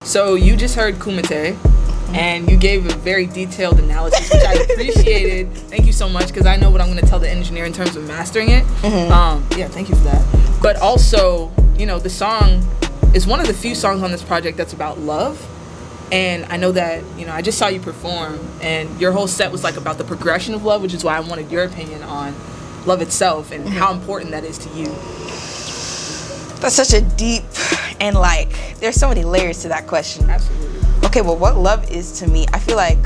So you just heard Kumite, and you gave a very detailed analysis, which I appreciated. Thank you so much, because I know what I'm going to tell the engineer in terms of mastering it. Yeah, thank you for that. But also, you know, the song is one of the few songs on this project that's about love. And I know that, you know, I just saw you perform, and your whole set was like about the progression of love, which is why I wanted your opinion on love itself and how important that is to you. That's such a deep and like, there's so many layers to that question. Absolutely. Okay, well, what love is to me, I feel like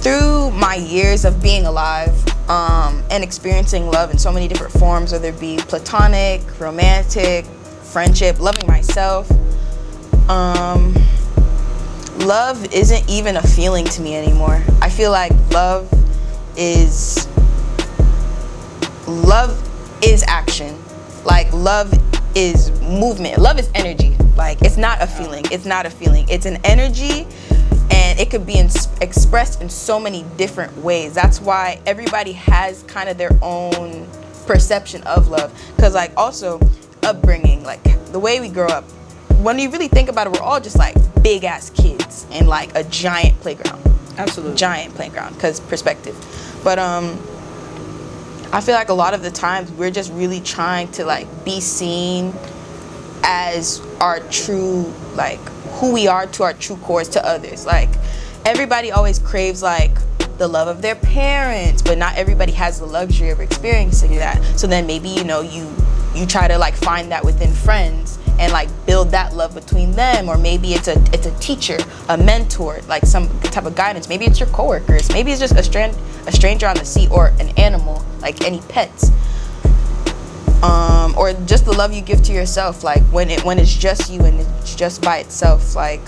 through my years of being alive and experiencing love in so many different forms, whether it be platonic, romantic, friendship, loving myself, love isn't even a feeling to me anymore. I feel like love is action. Like, love is movement. Love is energy. Like, it's not a feeling. It's not a feeling. It's an energy, and it could be expressed in so many different ways. That's why everybody has kind of their own perception of love. Because, like, also upbringing, like the way we grow up, when you really think about it, we're all just like big ass kids in like a giant playground. Absolutely. Giant playground, because perspective. But I feel like a lot of the times we're just really trying to like be seen as our true, like who we are to our true cores to others. Like, everybody always craves like the love of their parents, but not everybody has the luxury of experiencing that. So then maybe, you know, you try to like find that within friends and like build that love between them, or maybe it's a teacher, a mentor, like some type of guidance. Maybe it's your coworkers, maybe it's just a stranger on the street, or an animal, like any pets, or just the love you give to yourself, like when it's just you and it's just by itself, like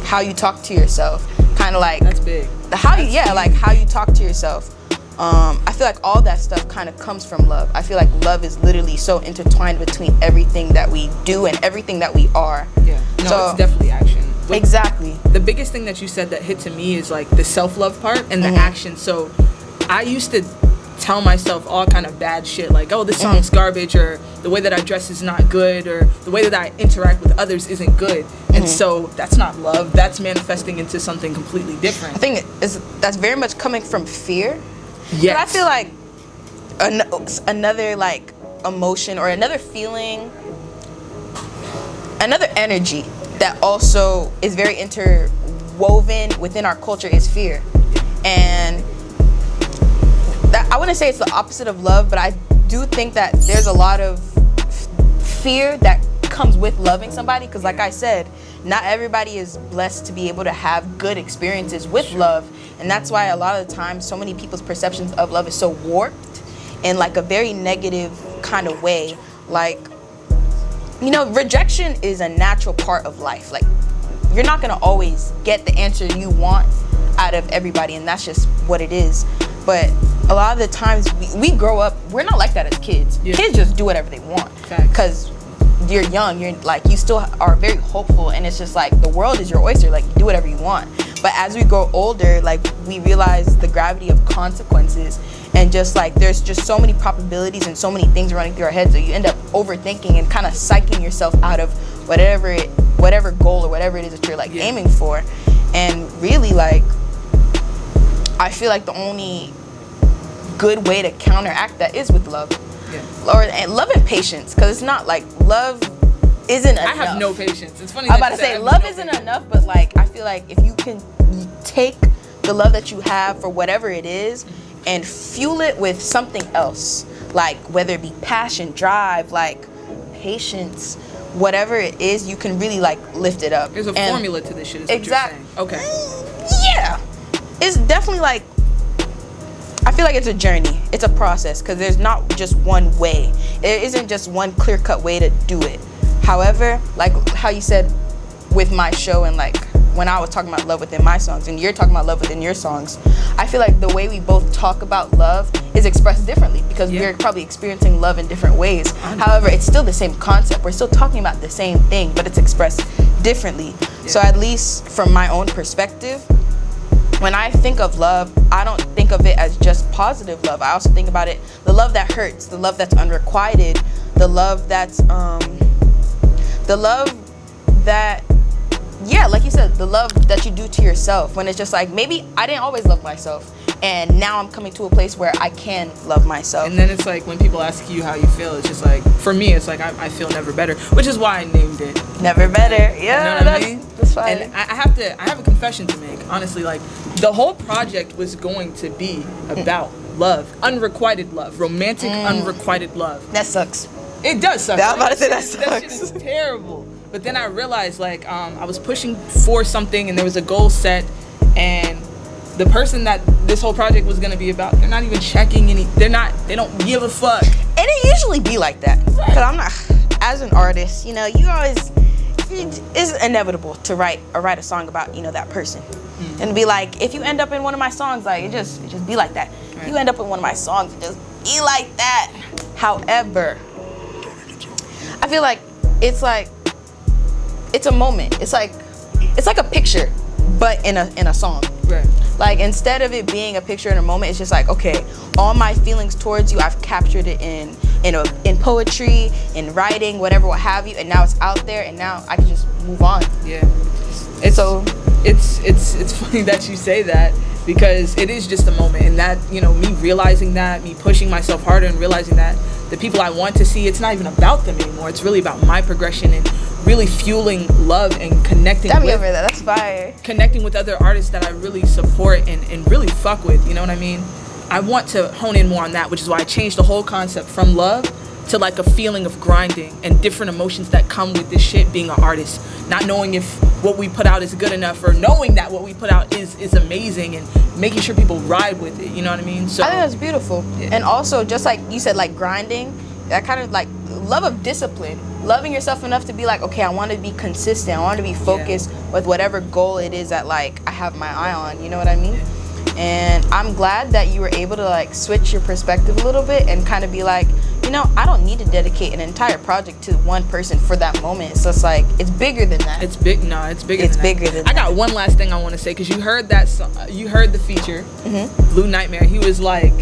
how you talk to yourself, kind of like that's big. How you talk to yourself. I feel like all that stuff kind of comes from love. I feel like love is literally so intertwined between everything that we do and everything that we are. Yeah, no, so, it's definitely action. Exactly. The biggest thing that you said that hit to me is like the self-love part and the action. So I used to tell myself all kind of bad shit, like, oh, this song's garbage, or the way that I dress is not good, or the way that I interact with others isn't good. And so that's not love. That's manifesting into something completely different. I think that's very much coming from fear. Yes. But I feel like another like emotion or another feeling, another energy that also is very interwoven within our culture is fear. And that, I wouldn't say it's the opposite of love, but I do think that there's a lot of fear that comes with loving somebody, because like I said, not everybody is blessed to be able to have good experiences with love. And that's why a lot of the times so many people's perceptions of love is so warped in like a very negative kind of way. Like, you know, rejection is a natural part of life. Like, you're not gonna always get the answer you want out of everybody, and that's just what it is. But a lot of the times we grow up, we're not like that as kids. Yeah. Kids just do whatever they want because you're young, you're like, you still are very hopeful, and it's just like the world is your oyster, like you do whatever you want. But as we grow older, like we realize the gravity of consequences, and just like there's just so many probabilities and so many things running through our heads, so you end up overthinking and kind of psyching yourself out of whatever goal or whatever it is that you're like aiming for. And really, like, I feel like the only good way to counteract that is with love. And love and patience, because it's not like love isn't enough. I have no patience. It's funny. I'm about to say love isn't enough, but like I feel like if you can take the love that you have for whatever it is and fuel it with something else, like whether it be passion, drive, like patience, whatever it is, you can really like lift it up. There's a formula to this shit. Is exactly. What you're saying. Okay. Yeah, it's definitely like, I feel like it's a journey. It's a process, because there's not just one way. There isn't just one clear-cut way to do it. However, like how you said with my show, and like when I was talking about love within my songs and you're talking about love within your songs, I feel like the way we both talk about love is expressed differently, because we're probably experiencing love in different ways. However, it's still the same concept. We're still talking about the same thing, but it's expressed differently. So at least from my own perspective, when I think of love, I don't think of it as just positive love. I also think about it, the love that hurts, the love that's unrequited, the love that's, the love that, yeah, like you said, the love that you do to yourself, when it's just like, maybe I didn't always love myself, and now I'm coming to a place where I can love myself. And then it's like when people ask you how you feel, it's just like, for me, it's like I feel never better, which is why I named it. Never better. Yeah, you know what I mean? That's fine. And I have a confession to make, honestly. Like, the whole project was going to be about love, unrequited love, romantic unrequited love. That sucks. It does suck. I'm about to say that That shit sucks. is terrible. But then I realized, like, I was pushing for something, and there was a goal set, and the person that this whole project was gonna be about, they're not even checking any. They don't give a fuck. And it usually be like that. Cause I'm not, as an artist, you know, you always, it's inevitable to write a song about, you know, that person. And be like, if you end up in one of my songs, like, it just be like that. Right. You end up in one of my songs, it just be like that. However, I feel like it's a moment. It's like a picture, but in a song. Right. Like, instead of it being a picture in a moment, it's just like, okay, all my feelings towards you, I've captured it in poetry, in writing, whatever, what have you, and now it's out there, and now I can just move on. Yeah. It's funny that you say that, because it is just a moment, and that, you know, me realizing that, me pushing myself harder and realizing that the people I want to see, it's not even about them anymore. It's really about my progression and really fueling love and connecting Tell me over that. That's fire. Connecting with other artists that I really support and really fuck with, you know what I mean? I want to hone in more on that, which is why I changed the whole concept from love to like a feeling of grinding and different emotions that come with this shit being an artist. Not knowing if what we put out is good enough, or knowing that what we put out is amazing, and making sure people ride with it, you know what I mean? So I think that's beautiful. Yeah. And also, just like you said, like grinding, that kind of like love of discipline, loving yourself enough to be like, okay, I want to be consistent, I want to be focused with whatever goal it is that like I have my eye on, you know what I mean? And I'm glad that you were able to like switch your perspective a little bit and kind of be like, you know, I don't need to dedicate an entire project to one person for that moment. So it's like, it's bigger than that. it's big. No, it's bigger. It's than bigger that. than that. I got one last thing I want to say, because you heard that song, you heard the feature, Blue Nightmare. He was like,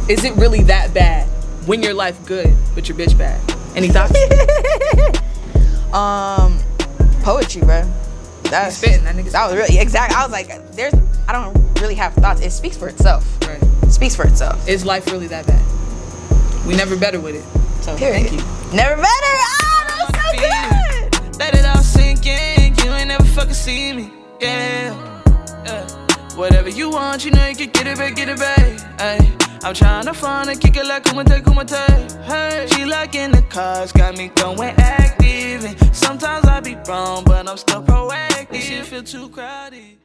"Is it really that bad when your life good but your bitch bad?" Any thoughts? Poetry, bro. He's spitting. That nigga's That was really exact. I was like, I don't really have thoughts. It speaks for itself. right. It speaks for itself. Is life really that bad? We never better with it. So Period. thank you. Never better. Oh, that's so good. Let it all sink in. You ain't never fucking see me. Yeah. Whatever you want, you know you can get it back. Ay. I'm tryna find a kick it like Kumite. Hey, she liking the cars, got me going active. And sometimes I be wrong, but I'm still proactive. This shit feel too crowded.